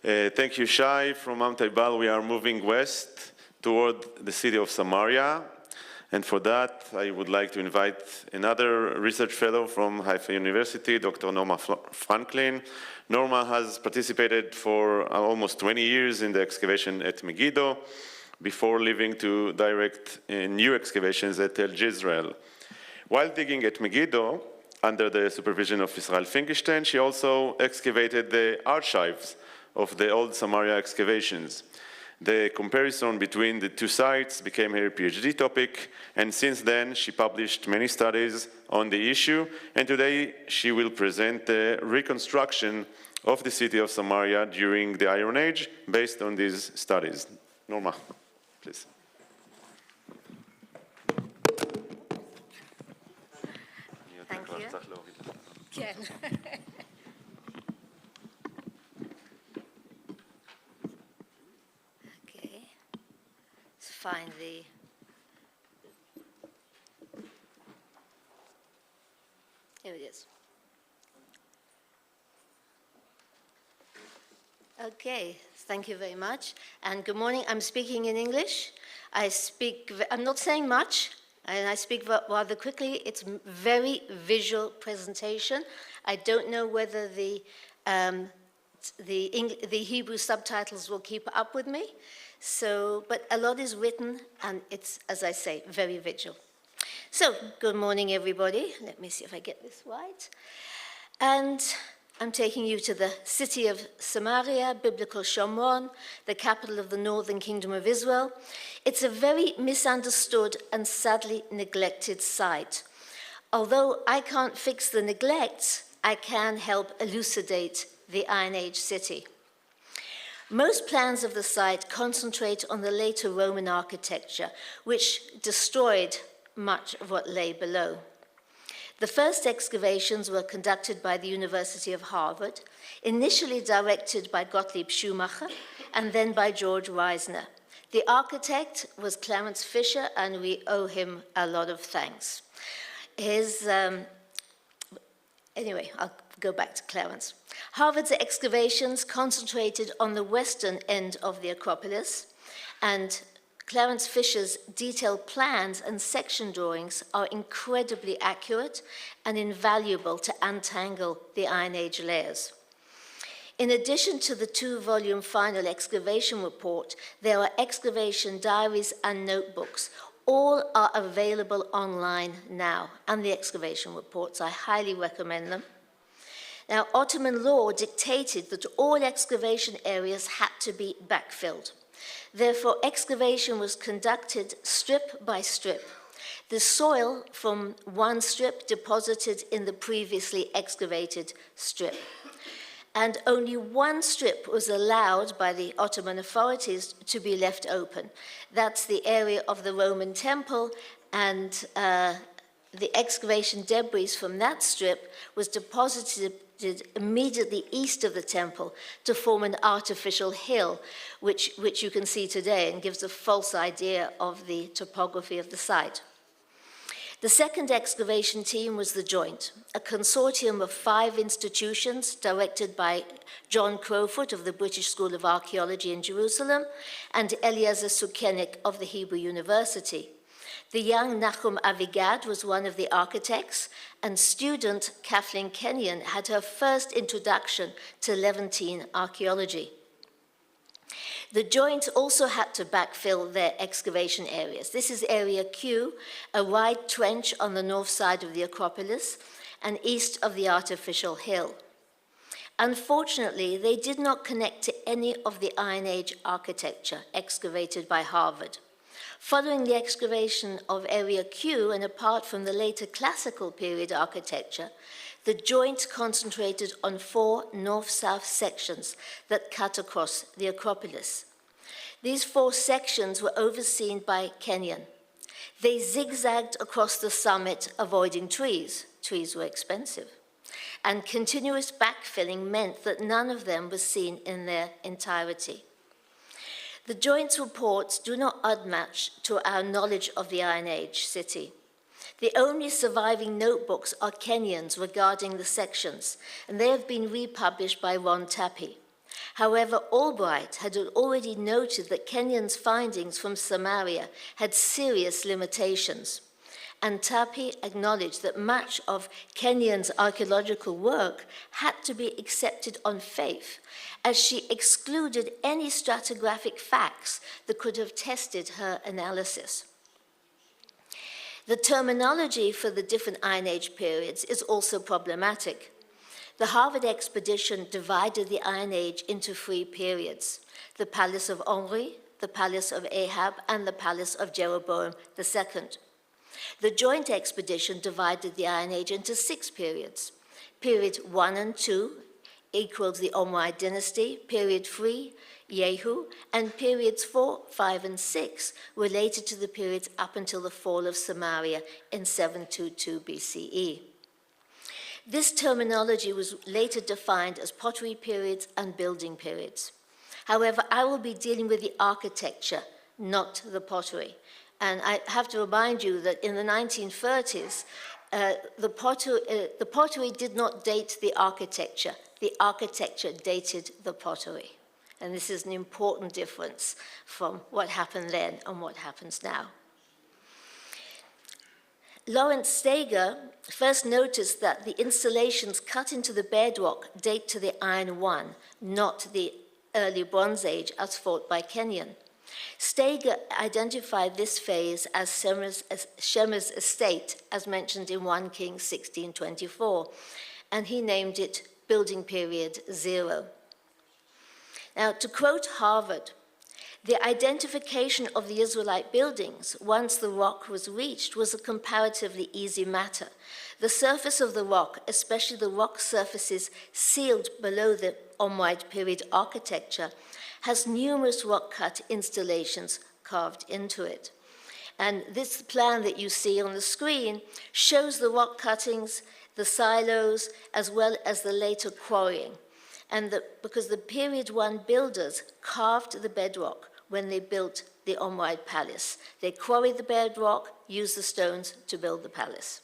Thank you, Shai. From Mount Ebal, we are moving west toward the city of Samaria. And for that, I would like to invite another research fellow from Haifa University, Dr. Norma Franklin. Norma has participated for almost 20 years in the excavation at Megiddo, before leaving to direct new excavations at El Jezreel. While digging at Megiddo, under the supervision of Israel Finkelstein, she also excavated the archives of the old Samaria excavations. The comparison between the two sites became her PhD topic, and since then she published many studies on the issue, and today she will present the reconstruction of the city of Samaria during the Iron Age based on these studies. Norma, please. Thank you. כן. Find the here it is. Okay, thank you very much, and good morning. I'm speaking in English. I'm not saying much, and I speak rather quickly. It's very visual presentation. I don't know whether the Hebrew subtitles will keep up with me. So, but a lot is written, and it's, as I say, very visual. So, good morning, everybody. Let me see if I get this right. And I'm taking you to the city of Samaria, biblical Shomron, the capital of the northern kingdom of Israel. It's a very misunderstood and sadly neglected site. Although I can't fix the neglect, I can help elucidate the Iron Age city. Most plans of the site concentrate on the later Roman architecture, which destroyed much of what lay below. The first excavations were conducted by the University of Harvard, initially directed by Gottlieb Schumacher, and then by George Reisner. The architect was Clarence Fisher, and we owe him a lot of thanks. Anyway, I'll go back to Clarence. Harvard's excavations concentrated on the western end of the Acropolis, and Clarence Fisher's detailed plans and section drawings are incredibly accurate and invaluable to untangle the Iron Age layers. In addition to the two-volume final excavation report, there are excavation diaries and notebooks. All are available online now, and the excavation reports. I highly recommend them. Now, Ottoman law dictated that all excavation areas had to be backfilled. Therefore, excavation was conducted strip by strip. The soil from one strip deposited in the previously excavated strip. And only one strip was allowed by the Ottoman authorities to be left open. That's the area of the Roman temple, and the excavation debris from that strip was deposited immediately east of the temple to form an artificial hill, which you can see today and gives a false idea of the topography of the site. The second excavation team was the Joint, a consortium of 5 institutions directed by John Crowfoot of the British School of Archaeology in Jerusalem and Eliezer Sukenik of the Hebrew University. The young Nachum Avigad was one of the architects, and student Kathleen Kenyon had her first introduction to Levantine archaeology. The Joint also had to backfill their excavation areas. This is Area Q, a wide trench on the north side of the Acropolis and east of the artificial hill. Unfortunately, they did not connect to any of the Iron Age architecture excavated by Harvard. Following the excavation of Area Q, and apart from the later classical period architecture, the Joint concentrated on 4 north-south sections that cut across the Acropolis. These 4 sections were overseen by Kenyon. They zigzagged across the summit, avoiding trees. Trees were expensive. And continuous backfilling meant that none of them was seen in their entirety. The Joint's reports do not add much to our knowledge of the Iron Age city. The only surviving notebooks are Kenyon's regarding the sections, and they have been republished by Ron Tappy. However, Albright had already noted that Kenyon's findings from Samaria had serious limitations, and Tapi acknowledged that much of Kenyon's archaeological work had to be accepted on faith, as she excluded any stratigraphic facts that could have tested her analysis. The terminology for the different Iron Age periods is also problematic. The Harvard expedition divided the Iron Age into 3 periods: the Palace of Omri, the Palace of Ahab, and the Palace of Jeroboam II. The joint expedition divided the Iron Age into 6 periods. Period 1 and 2 equals the Omride dynasty, period 3, Yehu, and periods 4, 5, and 6 related to the periods up until the fall of Samaria in 722 BCE. This terminology was later defined as pottery periods and building periods. However, I will be dealing with the architecture, not the pottery. And I have to remind you that in the 1930s, the pottery did not date the architecture dated the pottery. And this is an important difference from what happened then and what happens now. Lawrence Steger first noticed that the installations cut into the bedrock date to the Iron One, not the early Bronze Age as thought by Kenyon. Steger identified this phase as Shemer's estate, as mentioned in 1 Kings 16:24, and he named it Building Period 0. Now, to quote Harvard, the identification of the Israelite buildings once the rock was reached was a comparatively easy matter. The surface of the rock, especially the rock surfaces sealed below the Omride period architecture, has numerous rock-cut installations carved into it. And this plan that you see on the screen shows the rock cuttings, the silos, as well as the later quarrying. And because the period 1 builders carved the bedrock when they built the Omride palace. They quarried the bedrock, used the stones to build the palace.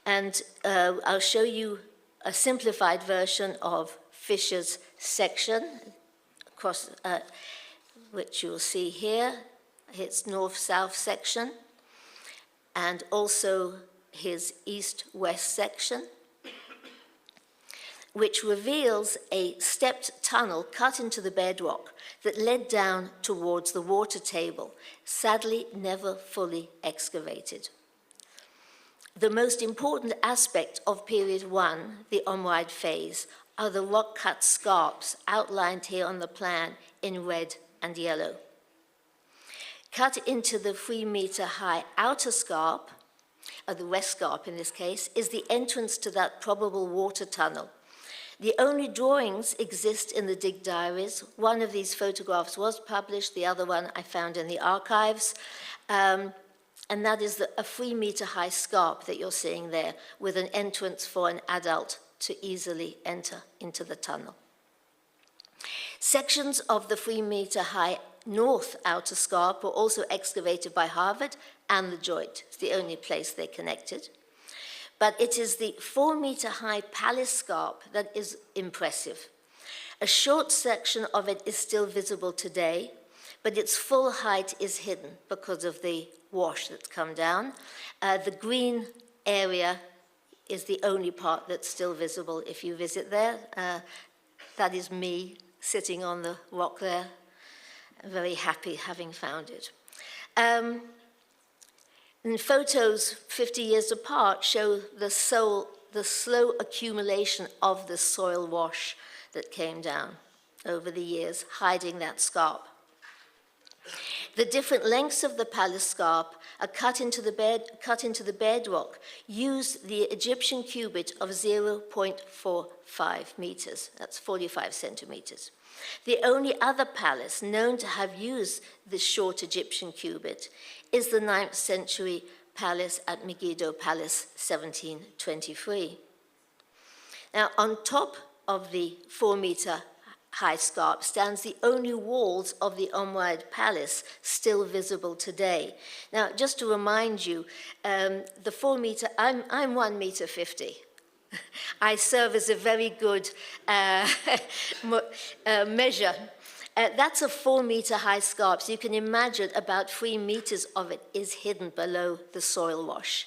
And I'll show you a simplified version of Fisher's section, which you'll see here, his north-south section, and also his east-west section, which reveals a stepped tunnel cut into the bedrock that led down towards the water table, sadly never fully excavated. The most important aspect of period 1, the Omride phase, are the rock-cut scarps outlined here on the plan in red and yellow. Cut into the 3-meter-high outer scarp, or the west scarp in this case, is the entrance to that probable water tunnel. The only drawings exist in the dig diaries. One of these photographs was published, the other one I found in the archives, and that is a 3-meter-high scarp that you're seeing there with an entrance for an adult to easily enter into the tunnel. Sections of the 3-meter-high north outer scarp were also excavated by Harvard and the joint. It's the only place they connected. But it is the 4-meter-high palace scarp that is impressive. A short section of it is still visible today, but its full height is hidden because of the wash that's come down. The green area is the only part that's still visible if you visit there. That is me sitting on the rock there. I'm very happy having found it. And photos 50 years apart show the slow accumulation of the soil wash that came down over the years, hiding that scarp. The different lengths of the palace scarp are cut into the bedrock, use the Egyptian cubit of 0.45 meters. That's 45 centimeters. The only other palace known to have used this short Egyptian cubit is the 9th century palace at Megiddo Palace, 1723. Now, on top of the 4-meter high scarp stands the only walls of the Omride Palace still visible today. Now, just to remind you, the 4-meter, I'm 1 meter 50. I serve as a very good measure. That's a 4-meter high scarp, so you can imagine about 3 meters of it is hidden below the soil wash.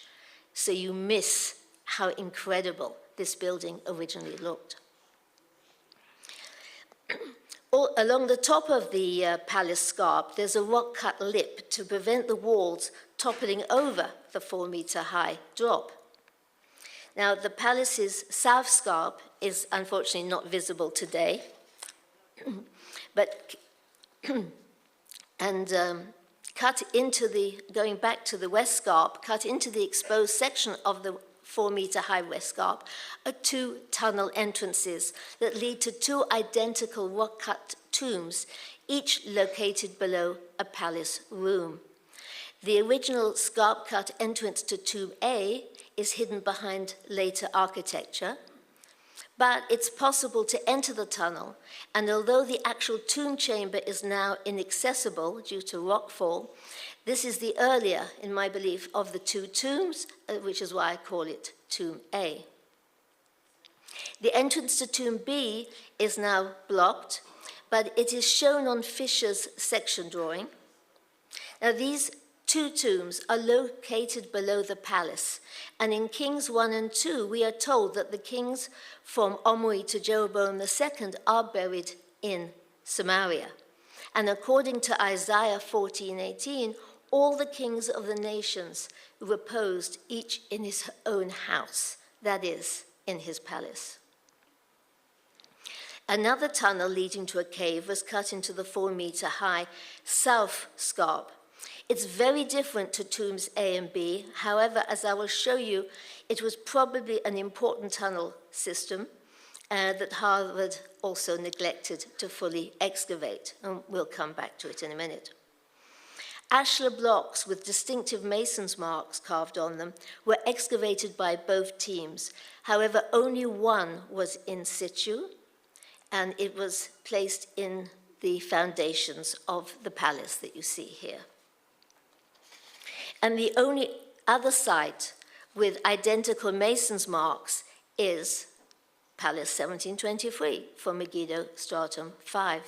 So you miss how incredible this building originally looked. Along the top of the palace scarp, there's a rock-cut lip to prevent the walls toppling over the 4-meter high drop. Now, the palace's south scarp is unfortunately not visible today, but cut into the, going back to the west scarp, cut into the exposed section of the 4-meter high west scarp are 2 tunnel entrances that lead to 2 identical rock-cut tombs, each located below a palace room. The original scarp-cut entrance to Tomb A is hidden behind later architecture, but it's possible to enter the tunnel, and although the actual tomb chamber is now inaccessible due to rockfall, this is the earlier, in my belief, of the 2 tombs, which is why I call it Tomb A. The entrance to Tomb B is now blocked, but it is shown on Fisher's section drawing. Now, these 2 tombs are located below the palace, and in Kings 1 and 2, we are told that the kings from Omri to Jeroboam II are buried in Samaria. And according to Isaiah 14:18, all the kings of the nations reposed each in his own house, that is, in his palace. Another tunnel leading to a cave was cut into the 4-meter high south scarp. It's very different to tombs A and B. However, as I will show you, it was probably an important tunnel system that Harvard also neglected to fully excavate, and we'll come back to it in a minute. Ashlar blocks with distinctive mason's marks carved on them were excavated by both teams. However, only one was in situ, and it was placed in the foundations of the palace that you see here. And the only other site with identical mason's marks is Palace 1723 for Megiddo Stratum 5.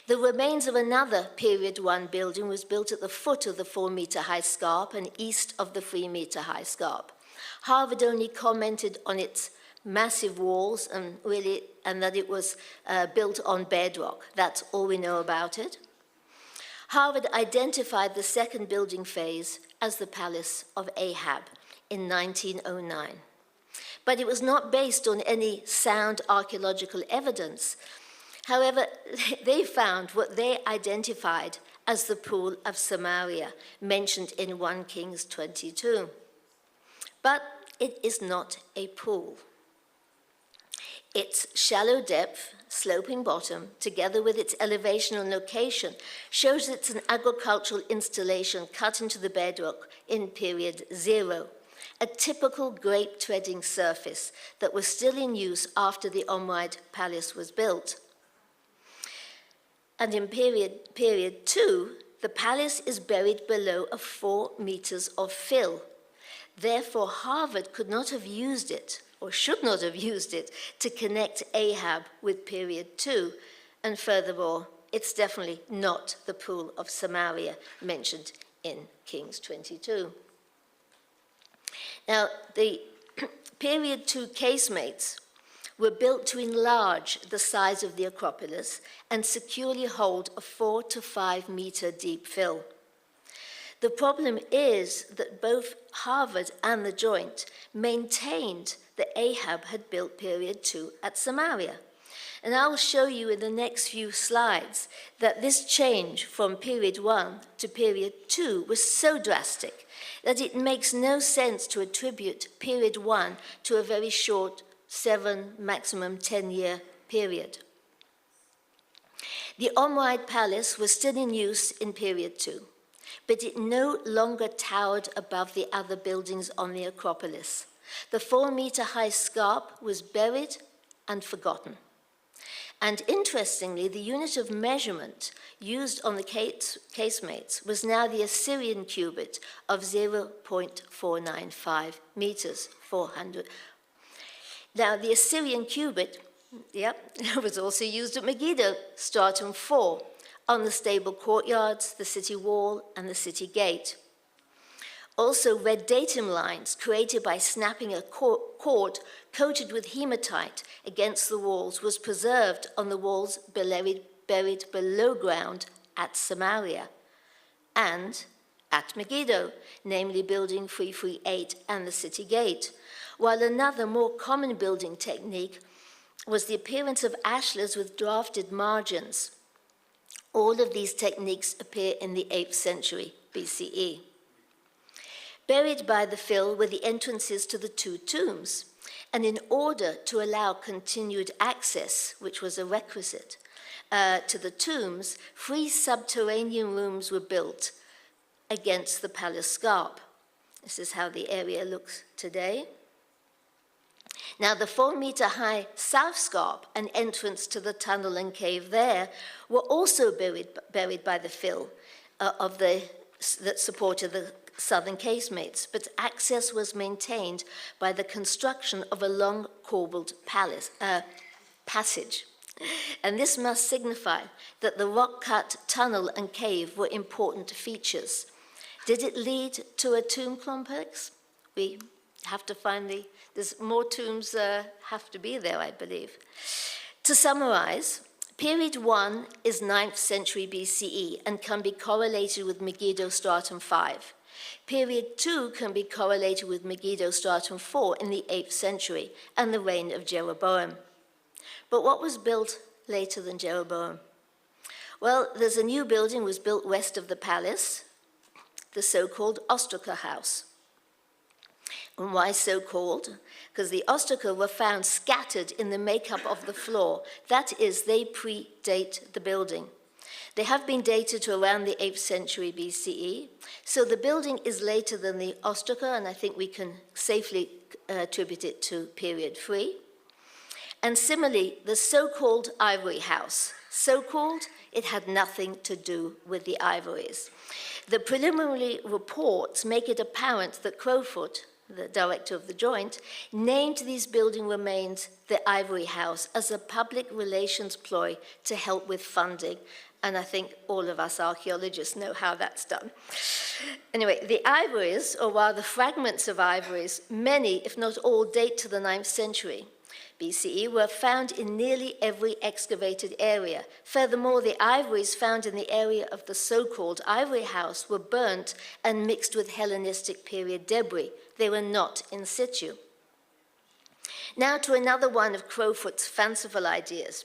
The remains of another period 1 building was built at the foot of the 4-meter high scarp and east of the 3-meter high scarp. Harvard only commented on its massive walls and that it was built on bedrock. That's all we know about it. Harvard identified the second building phase as the Palace of Ahab in 1909. But it was not based on any sound archaeological evidence. However, they found what they identified as the Pool of Samaria, mentioned in 1 Kings 22. But it is not a pool. Its shallow depth, sloping bottom, together with its elevation and location, shows it's an agricultural installation cut into the bedrock in period 0, a typical grape treading surface that was still in use after the Omride Palace was built. And in period 2, the palace is buried below 4 meters of fill. Therefore, Harvard could not have used it, or should not have used it, to connect Ahab with period 2. And furthermore, it's definitely not the Pool of Samaria mentioned in Kings 22. Now, the period 2 casemates were built to enlarge the size of the Acropolis and securely hold a 4 to 5 meter deep fill. The problem is that both Harvard and the Joint maintained that Ahab had built period 2 at Samaria. And I will show you in the next few slides that this change from period 1 to period 2 was so drastic that it makes no sense to attribute period 1 to a very short 7, maximum 10-year period. The Omride Palace was still in use in period 2, but it no longer towered above the other buildings on the Acropolis. The 4-meter high scarp was buried and forgotten. And interestingly, the unit of measurement used on the casemates was now the Assyrian cubit of 0.495 meters, 400. Now, the Assyrian cubit, was also used at Megiddo, stratum 4, on the stable courtyards, the city wall, and the city gate. Also, red datum lines created by snapping a cord coated with hematite against the walls was preserved on the walls buried below ground at Samaria and at Megiddo, namely building 338 and the city gate, while another more common building technique was the appearance of ashlars with drafted margins. All of these techniques appear in the 8th century BCE. Buried by the fill were the entrances to the two tombs, and in order to allow continued access, which was a requisite, to the tombs, 3 subterranean rooms were built against the palace scarp. This is how the area looks today. Now, the 4-meter-high south scarp and entrance to the tunnel and cave there were also buried by the fill that supported the southern casemates, but access was maintained by the construction of a long corbelled passage. And this must signify that the rock-cut tunnel and cave were important features. Did it lead to a tomb complex? We have to find there's more tombs have to be there, I believe. To summarize, period 1 is 9th century BCE and can be correlated with Megiddo stratum 5. Period 2 can be correlated with Megiddo stratum 4 in the 8th century and the reign of Jeroboam. But what was built later than Jeroboam? Well, there's a new building was built west of the palace, the so-called Ostraca house. And why so called? Because the Ostraca were found scattered in the makeup of the floor. That is, they predate the building. They have been dated to around the 8th century BCE, so the building is later than the Ostraca, and I think we can safely attribute it to period 3. And similarly, the so-called ivory house. So-called, it had nothing to do with the ivories. The preliminary reports make it apparent that Crowfoot, the director of the joint, named these building remains the Ivory House as a public relations ploy to help with funding. And I think all of us archaeologists know how that's done. Anyway, the ivories, or rather fragments of ivories, many, if not all, date to the 9th century BCE, were found in nearly every excavated area. Furthermore, the ivories found in the area of the so-called Ivory House were burnt and mixed with Hellenistic period debris. They were not in situ. Now to another one of Crowfoot's fanciful ideas.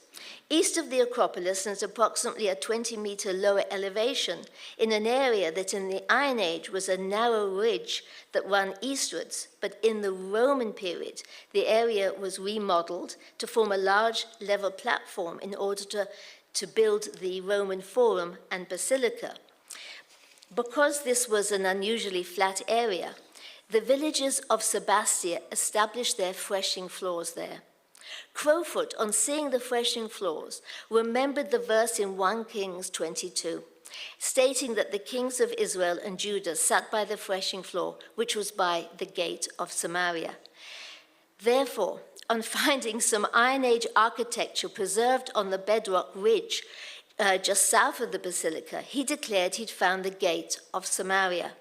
East of the Acropolis, and at approximately a 20-meter lower elevation, in an area that in the Iron Age was a narrow ridge that ran eastwards, but in the Roman period, the area was remodeled to form a large level platform in order to build the Roman Forum and Basilica. Because this was an unusually flat area, the villagers of Sebastia established their threshing floors there. Crowfoot, on seeing the threshing floors, remembered the verse in 1 Kings 22, stating that the kings of Israel and Judah sat by the threshing floor, which was by the gate of Samaria. Therefore, on finding some Iron Age architecture preserved on the bedrock ridge just south of the basilica, he declared he'd found the gate of Samaria.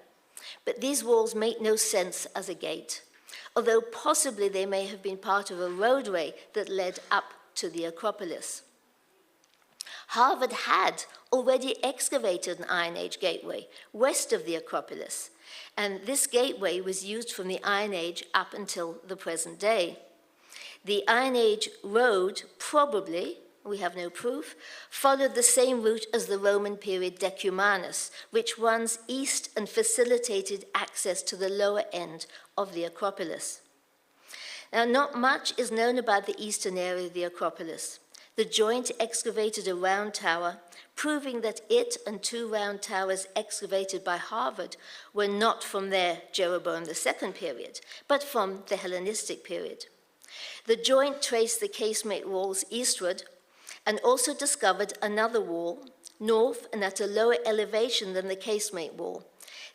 But these walls make no sense as a gate, although possibly they may have been part of a roadway that led up to the Acropolis. Harvard had already excavated an Iron Age gateway west of the Acropolis, and this gateway was used from the Iron Age up until the present day. The Iron Age road probably, we have no proof, followed the same route as the Roman period decumanus, which runs east and facilitated access to the lower end of the Acropolis. Now, not much is known about the eastern area of the Acropolis. The joint excavated a round tower, proving that it and 2 round towers excavated by Harvard were not from their Jeroboam II period, but from the Hellenistic period. The joint traced the casemate walls eastward, and also discovered another wall, north and at a lower elevation than the casemate wall.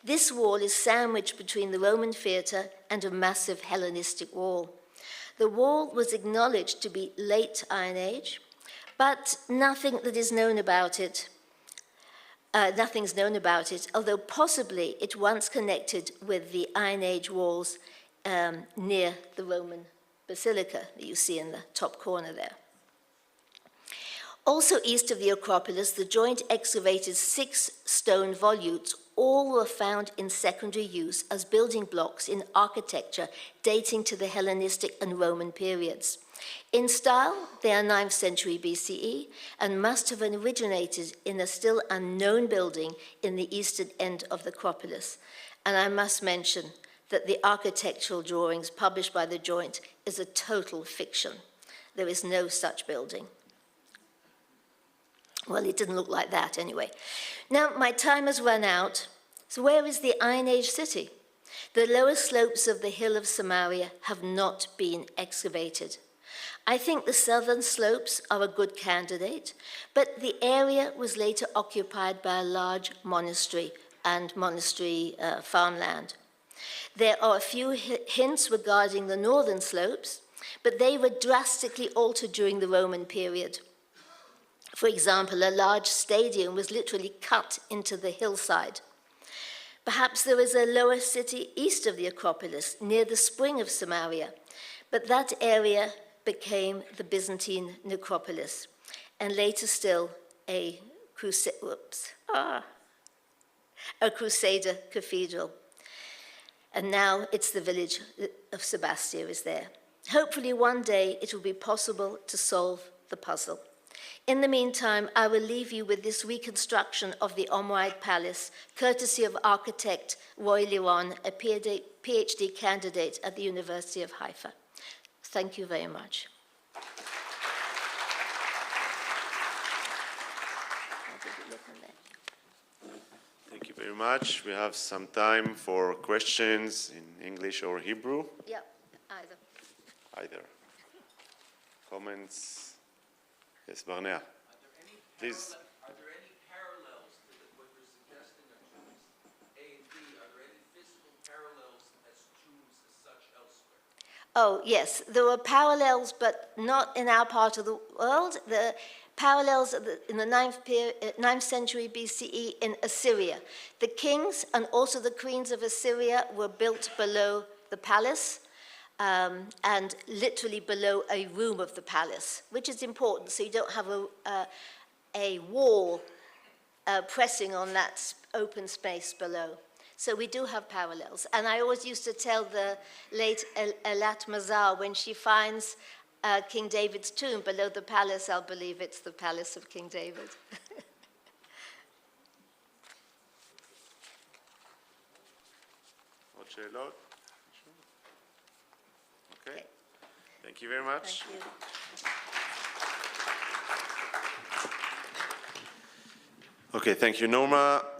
This wall is sandwiched between the Roman theatre and a massive Hellenistic wall. The wall was acknowledged to be late Iron Age, but nothing that is known about it. Nothing's known about it, although possibly it once connected with the Iron Age walls near the Roman Basilica that you see in the top corner there. Also east of the Acropolis, the joint excavated 6 stone volutes. All were found in secondary use as building blocks in architecture dating to the Hellenistic and Roman periods. In style, they are 9th century BCE and must have originated in a still unknown building in the eastern end of the Acropolis. And I must mention that the architectural drawings published by the joint is a total fiction. There is no such building. Well, it didn't look like that anyway. Now, my time has run out. So where is the Iron Age city? The lower slopes of the hill of Samaria have not been excavated. I think the southern slopes are a good candidate, but the area was later occupied by a large monastery and monastery farmland. There are a few hints regarding the northern slopes, but they were drastically altered during the Roman period. For example, a large stadium was literally cut into the hillside. Perhaps there was a lower city east of the Acropolis, near the spring of Samaria, but that area became the Byzantine necropolis, and later still a Crusader cathedral. And now it's the village of Sebastia is there. Hopefully one day it will be possible to solve the puzzle. In the meantime, I will leave you with this reconstruction of the Omride Palace, courtesy of architect Roy Liron, a PhD candidate at the University of Haifa. Thank you very much. Thank you very much. We have some time for questions in English or Hebrew. Yeah, either. Either. Comments? Yes, Barnea. Please. Are there any parallels to what you're suggesting of tombs A and B? Are there any physical parallels as tombs as such elsewhere? Oh, yes, there were parallels, but not in our part of the world. The parallels in the 9th century BCE in Assyria. The kings and also the queens of Assyria were built below the palace. And literally below a room of the palace, which is important, so you don't have a wall pressing on that open space below. So we do have parallels. And I always used to tell the late Elat Mazar, when she finds King David's tomb below the palace, I'll believe it's the palace of King David. עוד שאלות? Okay. Thank you very much. Thank you. Okay, thank you, Norma.